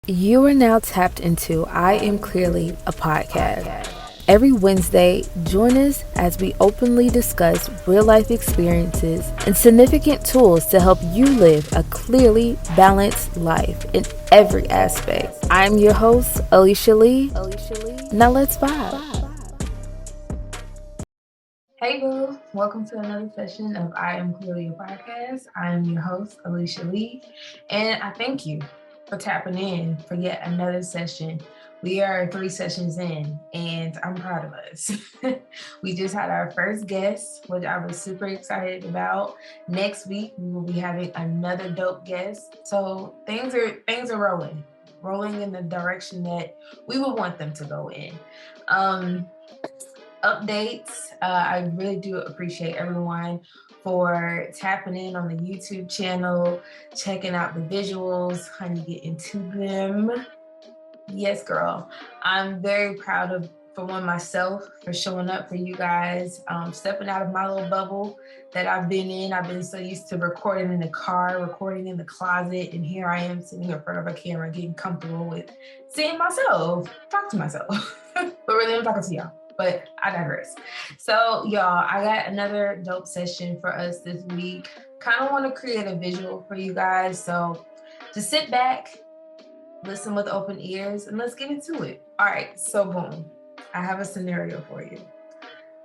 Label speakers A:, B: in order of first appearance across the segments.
A: You are now tapped into I Am Clearly a podcast. Every Wednesday, join us as we openly discuss real life experiences and significant tools to help you live a clearly balanced life in every aspect. I'm your host, Alicia Lee. Now let's vibe. Hey boo, welcome to another session of I Am Clearly a Podcast. I am your host, Alicia Lee, and I thank you for tapping in for yet another session. We are 3 sessions in, and I'm proud of us. We just had our first guest, which I was super excited about. Next week, we will be having another dope guest. So things are rolling in the direction that we would want them to go in. Updates. I really do appreciate everyone for tapping in on the YouTube channel, checking out the visuals, honey, get into them. Yes, girl. I'm very proud of, for one, myself for showing up for you guys, stepping out of my little bubble that I've been in. I've been so used to recording in the car, recording in the closet, and here I am sitting in front of a camera, getting comfortable with seeing myself, talk to myself. But really, I'm talking to y'all. But I digress. So y'all, I got another dope session for us this week. Kind of want to create a visual for you guys. So just sit back, listen with open ears, and let's get into it. All right, so boom, I have a scenario for you.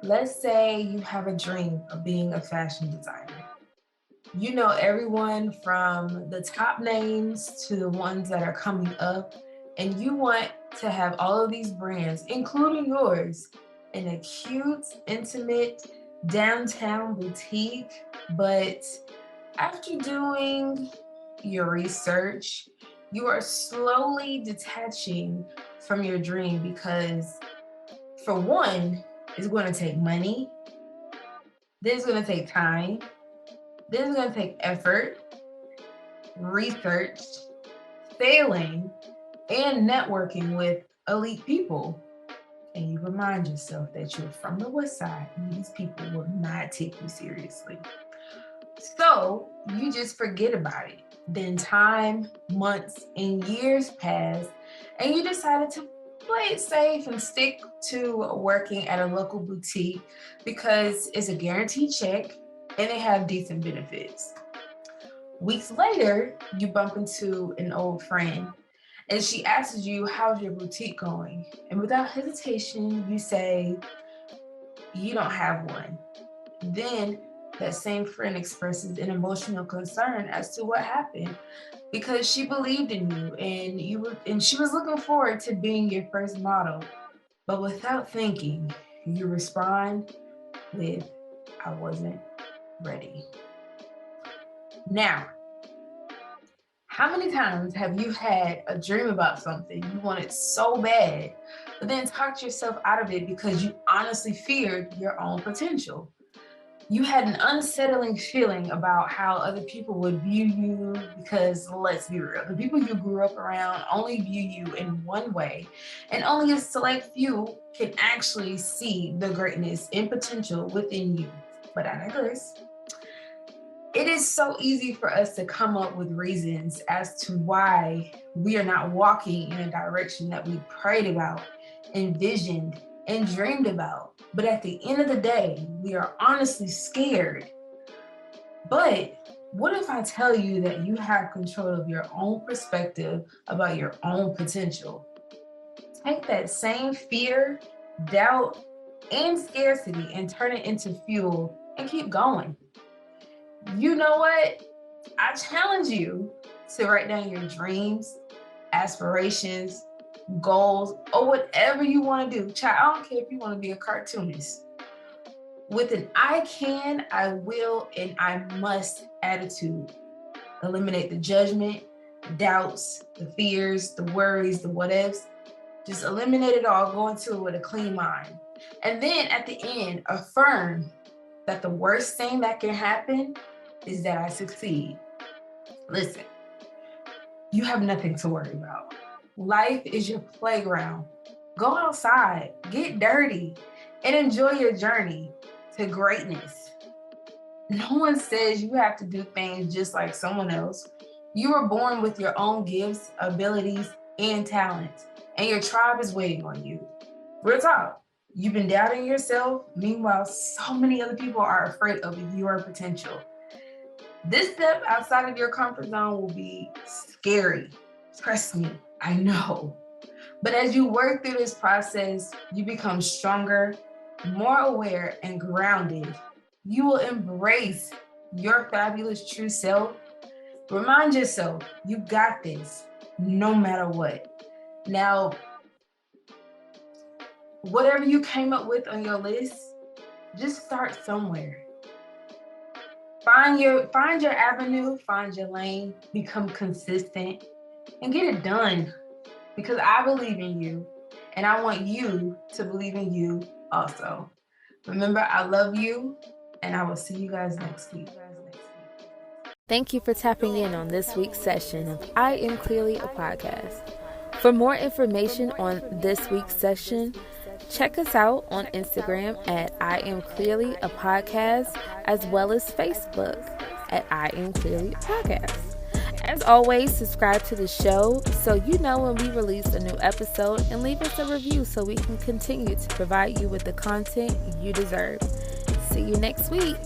A: Let's say you have a dream of being a fashion designer. You know everyone from the top names to the ones that are coming up, and you want to have all of these brands, including yours, in a cute, intimate, downtown boutique. But after doing your research, you are slowly detaching from your dream because, for one, it's going to take money, this is going to take time, this is going to take effort, research, failing, and networking with elite people. And you remind yourself that you're from the West Side and these people will not take you seriously. So you just forget about it. Then time, months, and years pass, and you decided to play it safe and stick to working at a local boutique because it's a guaranteed check and they have decent benefits. Weeks later, you bump into an old friend and she asks you, how's your boutique going? And without hesitation, you say, you don't have one. Then that same friend expresses an emotional concern as to what happened because she believed in you and she was looking forward to being your first model. But without thinking, you respond with, I wasn't ready. Now, how many times have you had a dream about something you wanted so bad, but then talked yourself out of it because you honestly feared your own potential? You had an unsettling feeling about how other people would view you because, let's be real, the people you grew up around only view you in one way, and only a select few can actually see the greatness and potential within you. But I digress. It is so easy for us to come up with reasons as to why we are not walking in a direction that we prayed about, envisioned, and dreamed about. But at the end of the day, we are honestly scared. But what if I tell you that you have control of your own perspective about your own potential? Take that same fear, doubt, and scarcity and turn it into fuel and keep going. You know what? I challenge you to write down your dreams, aspirations, goals, or whatever you want to do. Child, I don't care if you want to be a cartoonist. With an I can, I will, and I must attitude. Eliminate the judgment, the doubts, the fears, the worries, the what ifs. Just eliminate it all, go into it with a clean mind. And then at the end, affirm that the worst thing that can happen is that I succeed. Listen, you have nothing to worry about. Life is your playground. Go outside, get dirty, and enjoy your journey to greatness. No one says you have to do things just like someone else. You were born with your own gifts, abilities, and talent, and your tribe is waiting on you. Real talk. You've been doubting yourself. Meanwhile, so many other people are afraid of your potential. This step outside of your comfort zone will be scary. Trust me, I know. But as you work through this process, you become stronger, more aware, and grounded. You will embrace your fabulous true self. Remind yourself, you got this, no matter what. Now, whatever you came up with on your list, just start somewhere. Find your avenue, find your lane, become consistent, and get it done. Because I believe in you, and I want you to believe in you also. Remember, I love you, and I will see you guys next week.
B: Thank you for tapping in on this week's session of I Am Clearly a Podcast. For more information on this week's session, check us out on Instagram at I Am Clearly a Podcast, as well as Facebook at I Am Clearly a Podcast. As always, subscribe to the show so you know when we release a new episode, and leave us a review so we can continue to provide you with the content you deserve. See you next week.